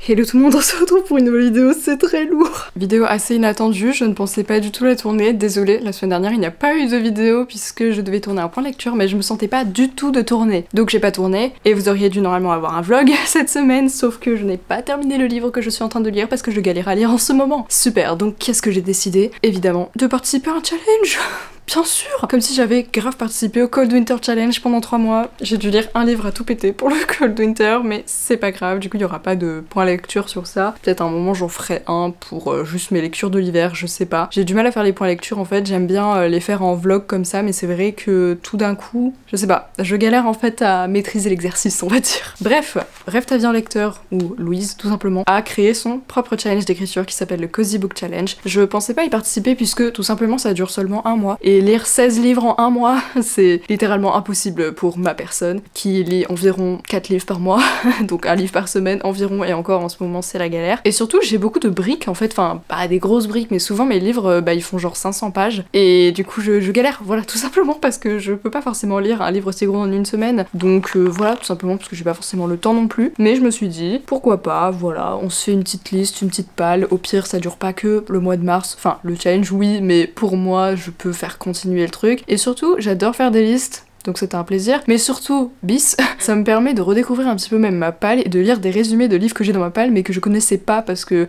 Hello tout le monde, on se retrouve pour une nouvelle vidéo, c'est très lourd. Vidéo assez inattendue, je ne pensais pas du tout la tourner, désolée, la semaine dernière il n'y a pas eu de vidéo puisque je devais tourner un point lecture mais je me sentais pas du tout de tourner. Donc j'ai pas tourné et vous auriez dû normalement avoir un vlog cette semaine, sauf que je n'ai pas terminé le livre que je suis en train de lire parce que je galère à lire en ce moment. Super, donc qu'est-ce que j'ai décidé? Évidemment, de participer à un challenge. Bien sûr! Comme si j'avais grave participé au Cold Winter Challenge pendant 3 mois. J'ai dû lire un livre à tout péter pour le Cold Winter, mais c'est pas grave, du coup il y aura pas de point lecture sur ça. Peut-être à un moment j'en ferai un pour juste mes lectures de l'hiver, je sais pas. J'ai du mal à faire les points lecture en fait, j'aime bien les faire en vlog comme ça, mais c'est vrai que tout d'un coup, je sais pas, je galère en fait à maîtriser l'exercice, on va dire. Bref, Rêve ta vie en lecteur, ou Louise tout simplement, a créé son propre challenge d'écriture qui s'appelle le Cozy Book Challenge. Je pensais pas y participer puisque tout simplement ça dure seulement un mois, et lire 16 livres en un mois, c'est littéralement impossible pour ma personne qui lit environ 4 livres par mois, donc un livre par semaine environ, et encore en ce moment c'est la galère. Et surtout j'ai beaucoup de briques en fait, enfin pas des grosses briques, mais souvent mes livres ils font genre 500 pages, et du coup je galère, voilà, tout simplement parce que je peux pas forcément lire un livre aussi gros en une semaine, donc voilà, tout simplement parce que j'ai pas forcément le temps non plus, mais je me suis dit, pourquoi pas, voilà, on se fait une petite liste, une petite palle, au pire ça dure pas que le mois de mars, enfin le challenge oui, mais pour moi je peux faire continuer le truc, et surtout j'adore faire des listes. Donc c'était un plaisir, mais surtout, bis, ça me permet de redécouvrir un petit peu même ma palle et de lire des résumés de livres que j'ai dans ma palle mais que je connaissais pas parce que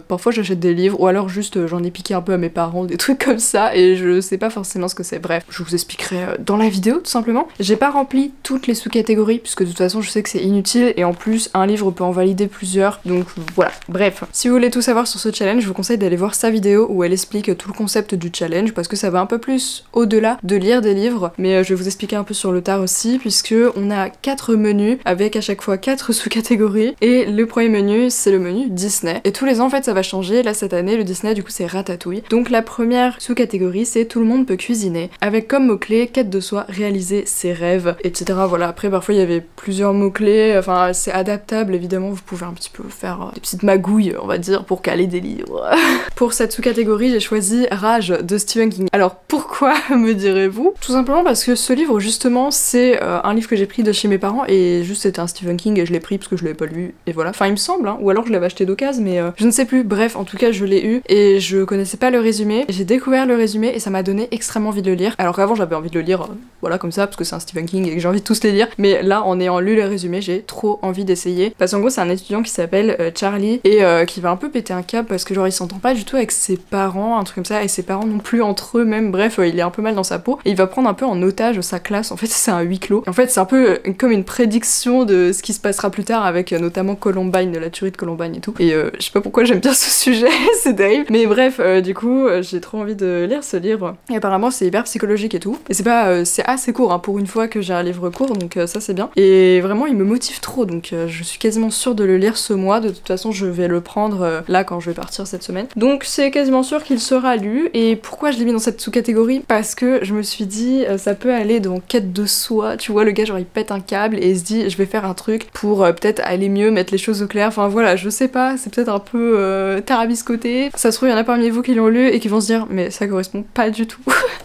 parfois j'achète des livres ou alors juste j'en ai piqué un peu à mes parents, des trucs comme ça, et je sais pas forcément ce que c'est. Bref, je vous expliquerai dans la vidéo tout simplement. J'ai pas rempli toutes les sous-catégories puisque de toute façon je sais que c'est inutile, et en plus un livre peut en valider plusieurs, donc voilà. Bref, si vous voulez tout savoir sur ce challenge, je vous conseille d'aller voir sa vidéo où elle explique tout le concept du challenge parce que ça va un peu plus au-delà de lire des livres, mais je vais vous expliquer un peu sur le tard aussi, puisque on a 4 menus avec à chaque fois 4 sous-catégories, et le premier menu c'est le menu Disney, et tous les ans en fait ça va changer. Là cette année le Disney du coup c'est Ratatouille. Donc la première sous-catégorie c'est tout le monde peut cuisiner, avec comme mot-clé quête de soi, réaliser ses rêves, etc. Voilà, après parfois il y avait plusieurs mots-clés, enfin c'est adaptable évidemment, vous pouvez un petit peu faire des petites magouilles on va dire pour caler des livres. Pour cette sous-catégorie j'ai choisi Rage de Stephen King. Alors pourquoi me direz-vous? Tout simplement parce que ce livre justement c'est un livre que j'ai pris de chez mes parents, et juste c'était un Stephen King et je l'ai pris parce que je l'avais pas lu, et voilà. Enfin il me semble, hein, ou alors je l'avais acheté d'occasion, mais je ne sais plus. Bref, en tout cas je l'ai eu et je connaissais pas le résumé. J'ai découvert le résumé et ça m'a donné extrêmement envie de le lire. Alors qu'avant j'avais envie de le lire, voilà comme ça, parce que c'est un Stephen King et que j'ai envie de tous les lire. Mais là en ayant lu le résumé, j'ai trop envie d'essayer. Parce qu'en gros c'est un étudiant qui s'appelle Charlie et qui va un peu péter un câble parce que genre il s'entend pas du tout avec ses parents, un truc comme ça, et ses parents non plus entre eux même. Bref, il est un peu mal dans sa peau et il va prendre un peu en otage sa classe. En fait c'est un huis clos. En fait c'est un peu comme une prédiction de ce qui se passera plus tard avec notamment Columbine, de la tuerie de Columbine et tout. Et je sais pas pourquoi j'aime bien ce sujet, c'est terrible. Mais bref, du coup j'ai trop envie de lire ce livre. Et apparemment c'est hyper psychologique et tout. Et c'est pas, c'est assez court hein, pour une fois que j'ai un livre court, donc ça c'est bien. Et vraiment il me motive trop, donc je suis quasiment sûre de le lire ce mois. De toute façon je vais le prendre là quand je vais partir cette semaine. Donc c'est quasiment sûr qu'il sera lu. Et pourquoi je l'ai mis dans cette sous-catégorie? Parce que je me suis dit ça peut aller dans quête de soi, tu vois, le gars genre il pète un câble et il se dit je vais faire un truc pour peut-être aller mieux, mettre les choses au clair, enfin voilà, je sais pas, c'est peut-être un peu tarabiscoté. Ça se trouve il y en a parmi vous qui l'ont lu et qui vont se dire mais ça correspond pas du tout.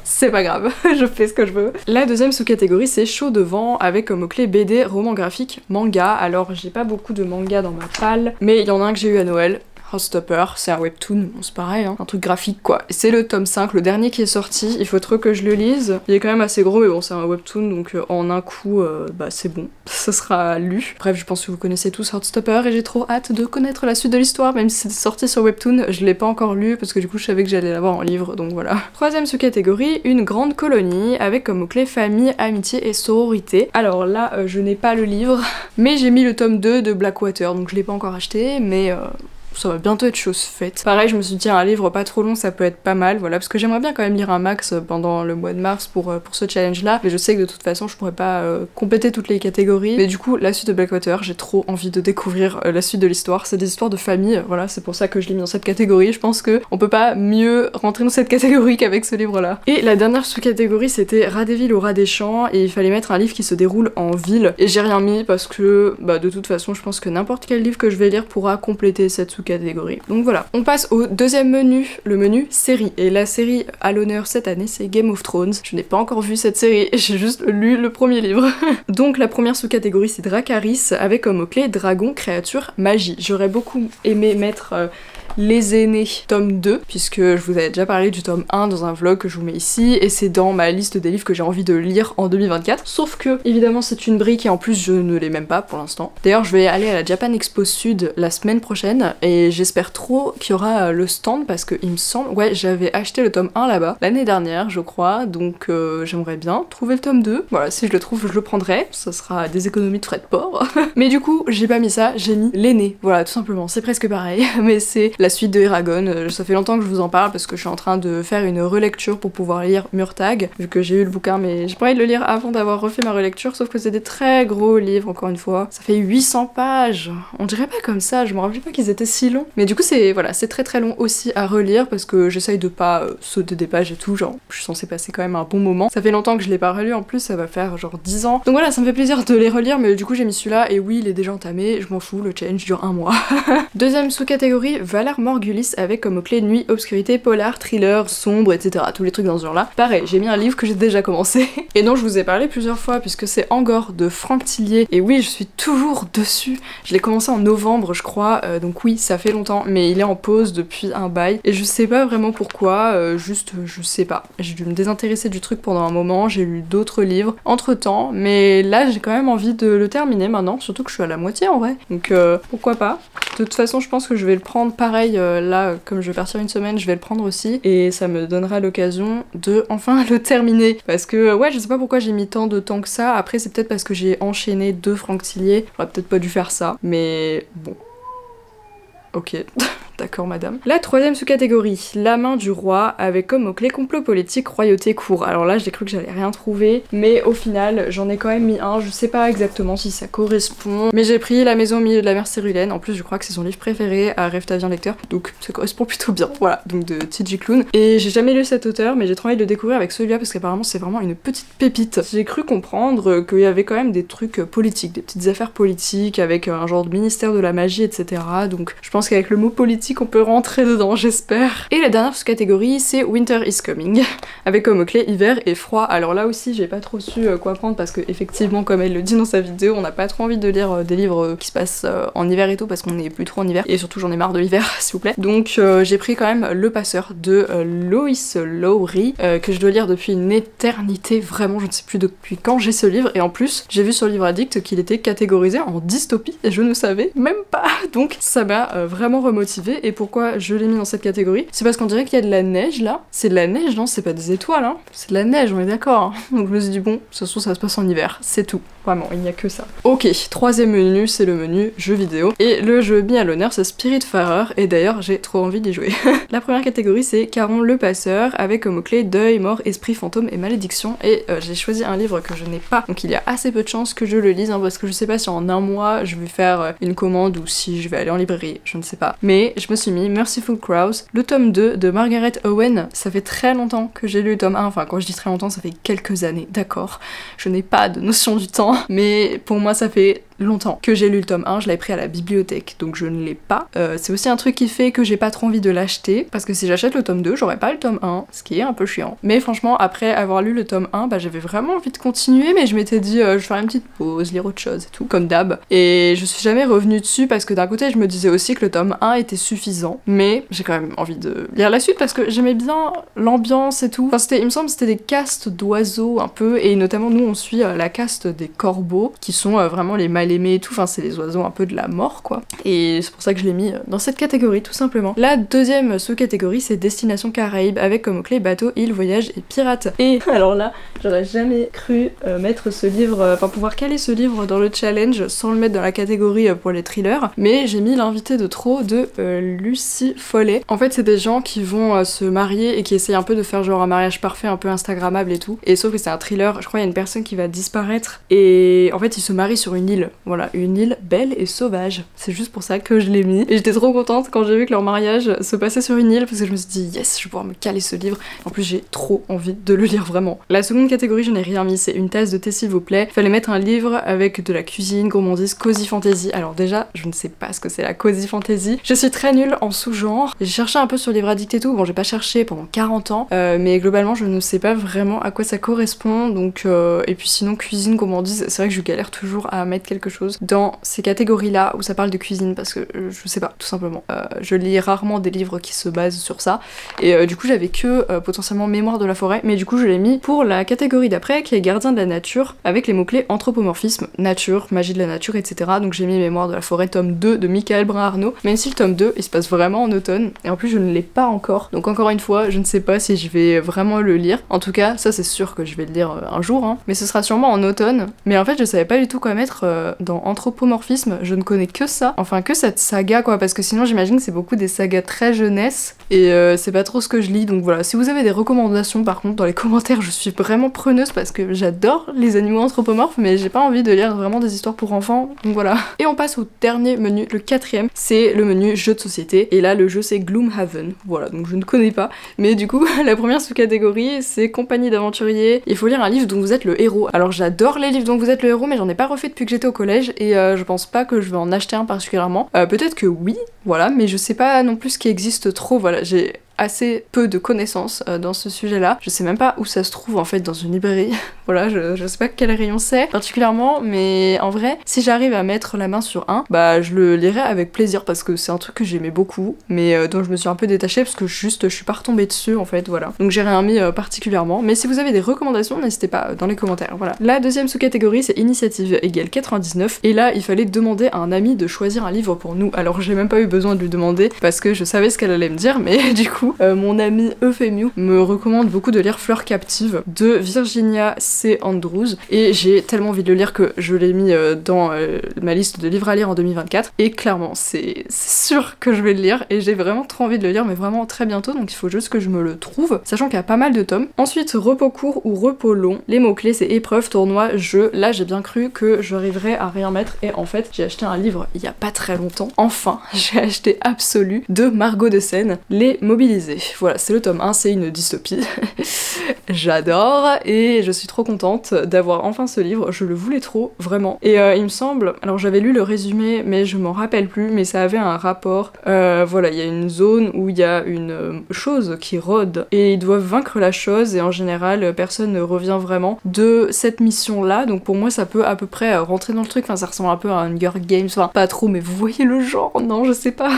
C'est pas grave, je fais ce que je veux. La deuxième sous-catégorie c'est chaud devant, avec comme mot-clé BD, roman graphique, manga. Alors j'ai pas beaucoup de mangas dans ma palle, mais il y en a un que j'ai eu à Noël. Heartstopper, c'est un webtoon, bon, c'est pareil, hein, un truc graphique quoi. C'est le tome 5, le dernier qui est sorti, il faut trop que je le lise. Il est quand même assez gros mais bon c'est un webtoon donc en un coup c'est bon, ça sera lu. Bref, je pense que vous connaissez tous Heartstopper et j'ai trop hâte de connaître la suite de l'histoire, même si c'est sorti sur webtoon, je l'ai pas encore lu parce que du coup je savais que j'allais l'avoir en livre, donc voilà. Troisième sous-catégorie, une grande colonie, avec comme mot-clé famille, amitié et sororité. Alors là je n'ai pas le livre, mais j'ai mis le tome 2 de Blackwater, donc je l'ai pas encore acheté, mais ça va bientôt être chose faite. Pareil, je me suis dit un livre pas trop long ça peut être pas mal, voilà, parce que j'aimerais bien quand même lire un max pendant le mois de mars pour ce challenge là, mais je sais que de toute façon je pourrais pas compléter toutes les catégories. Mais du coup la suite de Blackwater, j'ai trop envie de découvrir la suite de l'histoire. C'est des histoires de famille, voilà, c'est pour ça que je l'ai mis dans cette catégorie. Je pense que on peut pas mieux rentrer dans cette catégorie qu'avec ce livre là. Et la dernière sous-catégorie c'était Rat des villes ou Rat des champs, et il fallait mettre un livre qui se déroule en ville, et j'ai rien mis parce que de toute façon je pense que n'importe quel livre que je vais lire pourra compléter cette sous-catégories. Donc voilà. On passe au deuxième menu, le menu série. Et la série à l'honneur cette année, c'est Game of Thrones. Je n'ai pas encore vu cette série, j'ai juste lu le premier livre. Donc la première sous-catégorie, c'est Dracarys, avec comme mot-clé dragon, créature, magie. J'aurais beaucoup aimé mettre Les Aînés, tome 2, puisque je vous avais déjà parlé du tome 1 dans un vlog que je vous mets ici, et c'est dans ma liste des livres que j'ai envie de lire en 2024. Sauf que, évidemment, c'est une brique et en plus, je ne l'ai même pas pour l'instant. D'ailleurs, je vais aller à la Japan Expo Sud la semaine prochaine, et j'espère trop qu'il y aura le stand, parce que il me semble, ouais, j'avais acheté le tome 1 là-bas, l'année dernière, je crois, donc j'aimerais bien trouver le tome 2. Voilà, si je le trouve, je le prendrai, ça sera des économies de frais de port. Mais du coup, j'ai pas mis ça, j'ai mis L'Aîné, voilà, tout simplement, c'est presque pareil, mais c'est la suite de Eragon. Ça fait longtemps que je vous en parle parce que je suis en train de faire une relecture pour pouvoir lire Murtagh, vu que j'ai eu le bouquin, mais j'ai pas envie de le lire avant d'avoir refait ma relecture, sauf que c'est des très gros livres, encore une fois. Ça fait 800 pages. On dirait pas comme ça, je me rappelle pas qu'ils étaient si longs. Mais du coup, c'est voilà, c'est très long aussi à relire parce que j'essaye de pas sauter des pages et tout, genre, je suis censée passer quand même un bon moment. Ça fait longtemps que je l'ai pas relu, en plus, ça va faire genre 10 ans. Donc voilà, ça me fait plaisir de les relire, mais du coup, j'ai mis celui-là, et oui, il est déjà entamé, je m'en fous, le challenge dure un mois. Deuxième sous-catégorie, Valar Morghulis, avec comme mot-clé nuit, obscurité, polar, thriller, sombre, etc. Tous les trucs dans ce genre-là. Pareil, j'ai mis un livre que j'ai déjà commencé et dont je vous ai parlé plusieurs fois puisque c'est Angor de Franck Tillier. Et oui, je suis toujours dessus. Je l'ai commencé en novembre, je crois, donc oui, ça fait longtemps, mais il est en pause depuis un bail et je sais pas vraiment pourquoi, juste je sais pas. J'ai dû me désintéresser du truc pendant un moment, j'ai lu d'autres livres entre-temps, mais là j'ai quand même envie de le terminer maintenant, surtout que je suis à la moitié en vrai. Donc pourquoi pas. De toute façon, je pense que je vais le prendre pareil là, comme je vais partir une semaine, je vais le prendre aussi et ça me donnera l'occasion de enfin le terminer. Parce que ouais, je sais pas pourquoi j'ai mis tant de temps que ça. Après, c'est peut-être parce que j'ai enchaîné 2 Franck Tillier. J'aurais peut-être pas dû faire ça, mais bon. Ok. D'accord, madame. La troisième sous-catégorie, La Main du Roi, avec comme mot-clé complot politique, royauté, cour. Alors là, j'ai cru que j'allais rien trouver, mais au final, j'en ai quand même mis un. Je sais pas exactement si ça correspond, mais j'ai pris La Maison au milieu de la mer Cérulène. En plus, je crois que c'est son livre préféré à Rêve-Tavien lecteur, donc ça correspond plutôt bien. Voilà, donc de T.J. Klune. Et j'ai jamais lu cet auteur, mais j'ai trop envie de le découvrir avec celui-là parce qu'apparemment, c'est vraiment une petite pépite. J'ai cru comprendre qu'il y avait quand même des trucs politiques, des petites affaires politiques avec un genre de ministère de la magie, etc. Donc je pense qu'avec le mot politique, on peut rentrer dedans, j'espère. Et la dernière sous-catégorie, c'est Winter is Coming, avec comme mot-clé hiver et froid. Alors là aussi, j'ai pas trop su quoi prendre parce que effectivement, comme elle le dit dans sa vidéo, on n'a pas trop envie de lire des livres qui se passent en hiver et tout parce qu'on est plus trop en hiver et surtout j'en ai marre de l'hiver, s'il vous plaît. Donc j'ai pris quand même Le Passeur de Lois Lowry que je dois lire depuis une éternité, vraiment, je ne sais plus depuis quand j'ai ce livre. Et en plus, j'ai vu sur Livre Addict qu'il était catégorisé en dystopie et je ne savais même pas. Donc ça m'a vraiment remotivée. Et pourquoi je l'ai mis dans cette catégorie? C'est parce qu'on dirait qu'il y a de la neige là. C'est de la neige, non? C'est pas des étoiles, hein? C'est de la neige, on est d'accord. Hein. Donc je me suis dit, bon, de toute façon, ça se passe en hiver, c'est tout. Vraiment, il n'y a que ça. Ok, troisième menu, c'est le menu jeux vidéo. Et le jeu mis à l'honneur, c'est Spiritfarer. Et d'ailleurs, j'ai trop envie d'y jouer. La première catégorie, c'est Caron le Passeur, avec comme mot-clé deuil, mort, esprit, fantôme et malédiction. Et j'ai choisi un livre que je n'ai pas. Donc il y a assez peu de chances que je le lise, hein, parce que je sais pas si en un mois, je vais faire une commande ou si je vais aller en librairie, je ne sais pas. Mais je me suis mis Merciful Crows, le tome 2 de Margaret Owen. Ça fait très longtemps que j'ai lu le tome 1, enfin quand je dis très longtemps, ça fait quelques années, d'accord. Je n'ai pas de notion du temps, mais pour moi ça fait longtemps que j'ai lu le tome 1, je l'avais pris à la bibliothèque, donc je ne l'ai pas. C'est aussi un truc qui fait que j'ai pas trop envie de l'acheter, parce que si j'achète le tome 2, j'aurais pas le tome 1, ce qui est un peu chiant. Mais franchement, après avoir lu le tome 1, bah j'avais vraiment envie de continuer, mais je m'étais dit, je vais faire une petite pause, lire autre chose et tout, comme d'hab. Et je suis jamais revenue dessus, parce que d'un côté, je me disais aussi que le tome 1 était suffisant, mais j'ai quand même envie de lire la suite, parce que j'aimais bien l'ambiance et tout. Enfin, il me semble que c'était des castes d'oiseaux un peu, et notamment nous, on suit la caste des corbeaux, qui sont vraiment les mal aimés et tout, enfin c'est les oiseaux un peu de la mort quoi. Et c'est pour ça que je l'ai mis dans cette catégorie tout simplement. La deuxième sous-catégorie c'est Destination Caraïbes avec comme mot-clé bateau, île, voyage et pirate. Et alors là, j'aurais jamais cru mettre ce livre, enfin pouvoir caler ce livre dans le challenge sans le mettre dans la catégorie pour les thrillers, mais j'ai mis L'invité de trop de Lucie Follet. En fait c'est des gens qui vont se marier et qui essayent un peu de faire genre un mariage parfait, un peu instagrammable et tout. Et sauf que c'est un thriller, je crois il y a une personne qui va disparaître et en fait ils se marient sur une île. Voilà, une île belle et sauvage. C'est juste pour ça que je l'ai mis. Et j'étais trop contente quand j'ai vu que leur mariage se passait sur une île parce que je me suis dit yes, je vais pouvoir me caler ce livre. En plus j'ai trop envie de le lire vraiment. La seconde catégorie, je n'ai rien mis, c'est une tasse de thé s'il vous plaît. Fallait mettre un livre avec de la cuisine, gourmandise, cozy fantasy. Alors déjà, je ne sais pas ce que c'est la cozy fantasy. Je suis très nulle en sous-genre. J'ai cherché un peu sur livre addict et tout. Bon, j'ai pas cherché pendant 40 ans, mais globalement je ne sais pas vraiment à quoi ça correspond. Donc et puis sinon cuisine, gourmandise, c'est vrai que je galère toujours à mettre quelque chose dans ces catégories-là où ça parle de cuisine parce que je sais pas, tout simplement. Je lis rarement des livres qui se basent sur ça et du coup j'avais que potentiellement Mémoire de la forêt, mais du coup je l'ai mis pour la catégorie d'après qui est Gardien de la nature avec les mots-clés anthropomorphisme, nature, magie de la nature, etc. Donc j'ai mis Mémoire de la forêt tome 2 de Michael Brun-Arnaud, même si le tome 2 il se passe vraiment en automne et en plus je ne l'ai pas encore, donc encore une fois je ne sais pas si je vais vraiment le lire. En tout cas ça c'est sûr que je vais le lire un jour, hein. Mais ce sera sûrement en automne. Mais en fait je savais pas du tout quoi mettre dans anthropomorphisme, je ne connais que ça, enfin que cette saga quoi, parce que sinon j'imagine que c'est beaucoup des sagas très jeunesse et c'est pas trop ce que je lis. Donc voilà, si vous avez des recommandations par contre dans les commentaires, je suis vraiment preneuse parce que j'adore les animaux anthropomorphes mais j'ai pas envie de lire vraiment des histoires pour enfants, donc voilà. Et on passe au dernier menu, le quatrième, c'est le menu jeu de société et là le jeu c'est Gloomhaven, voilà, donc je ne connais pas, mais du coup la première sous-catégorie c'est compagnie d'aventuriers. Il faut lire un livre dont vous êtes le héros. Alors j'adore les livres dont vous êtes le héros mais j'en ai pas refait depuis que j'étais au collège et je pense pas que je vais en acheter un particulièrement. Peut-être que oui, voilà, mais je sais pas non plus ce qui existe trop, voilà, j'ai assez peu de connaissances dans ce sujet-là. Je sais même pas où ça se trouve en fait dans une librairie. Voilà, je sais pas quel rayon c'est particulièrement, mais en vrai, si j'arrive à mettre la main sur un, bah je le lirai avec plaisir parce que c'est un truc que j'aimais beaucoup, mais dont je me suis un peu détachée parce que juste je suis pas retombée dessus en fait, voilà. Donc j'ai rien mis particulièrement, mais si vous avez des recommandations, n'hésitez pas dans les commentaires, voilà. La deuxième sous-catégorie c'est initiative égale 99, et là il fallait demander à un ami de choisir un livre pour nous. Alors j'ai même pas eu besoin de lui demander parce que je savais ce qu'elle allait me dire, mais du coup mon ami Euphemiu me recommande beaucoup de lire Fleur captive de Virginia C. Andrews et j'ai tellement envie de le lire que je l'ai mis dans ma liste de livres à lire en 2024 et clairement c'est sûr que je vais le lire et j'ai vraiment trop envie de le lire, mais vraiment très bientôt, donc il faut juste que je me le trouve, sachant qu'il y a pas mal de tomes. Ensuite repos court ou repos long, les mots clés c'est épreuve, tournoi, jeu. Là j'ai bien cru que j'arriverais à rien mettre et en fait j'ai acheté un livre il y a pas très longtemps, enfin j'ai acheté Absolu de Margot de Seine, Les Mobilisés. Voilà, c'est le tome 1, c'est une dystopie. J'adore et je suis trop contente d'avoir enfin ce livre, je le voulais trop, vraiment. Et il me semble, alors j'avais lu le résumé mais je m'en rappelle plus, mais ça avait un rapport, voilà, il y a une zone où il y a une chose qui rôde et ils doivent vaincre la chose et en général personne ne revient vraiment de cette mission là, donc pour moi ça peut à peu près rentrer dans le truc, enfin ça ressemble un peu à Hunger Games, enfin pas trop mais vous voyez le genre, non je sais pas.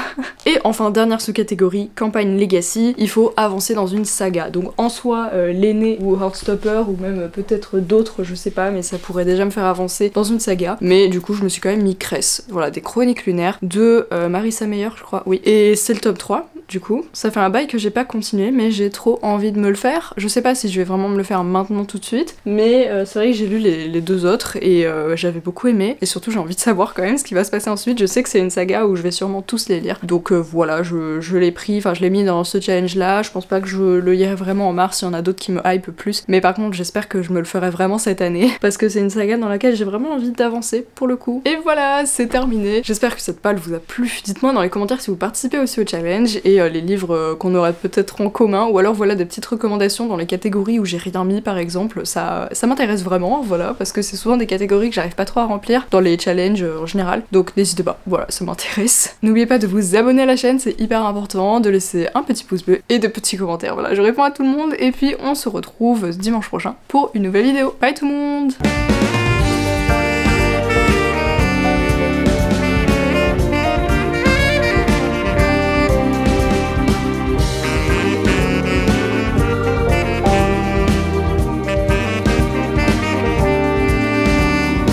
Et enfin dernière sous-catégorie, campagne Legacy, il faut avancer dans une saga, donc en soi l'aîné ou Heartstopper ou même peut-être d'autres, je sais pas, mais ça pourrait déjà me faire avancer dans une saga, mais du coup je me suis quand même mis Cress, voilà, des chroniques lunaires de Marissa Meyer je crois, oui, et c'est le tome 3 du coup, ça fait un bail que j'ai pas continué mais j'ai trop envie de me le faire, je sais pas si je vais vraiment me le faire maintenant tout de suite, mais c'est vrai que j'ai lu les deux autres et j'avais beaucoup aimé, et surtout j'ai envie de savoir quand même ce qui va se passer ensuite, je sais que c'est une saga où je vais sûrement tous les lire, donc voilà, je l'ai pris, enfin je l'ai mis dans ce challenge là, je pense pas que je le lirai vraiment en mars, il y en a d'autres qui me hype plus, mais par contre j'espère que je me le ferai vraiment cette année, parce que c'est une saga dans laquelle j'ai vraiment envie d'avancer pour le coup. Et voilà, c'est terminé, j'espère que cette palle vous a plu, dites-moi dans les commentaires si vous participez aussi au challenge, et les livres qu'on aurait peut-être en commun, ou alors voilà des petites recommandations dans les catégories où j'ai rien mis par exemple, ça m'intéresse vraiment, voilà, parce que c'est souvent des catégories que j'arrive pas trop à remplir dans les challenges en général, donc n'hésitez pas, voilà, ça m'intéresse. N'oubliez pas de vous abonner à la chaîne, c'est hyper important, de laisser un petit pouce bleu et de petits commentaires, voilà, je réponds à tout le monde, et puis on se retrouve dimanche prochain pour une nouvelle vidéo. Bye tout le monde!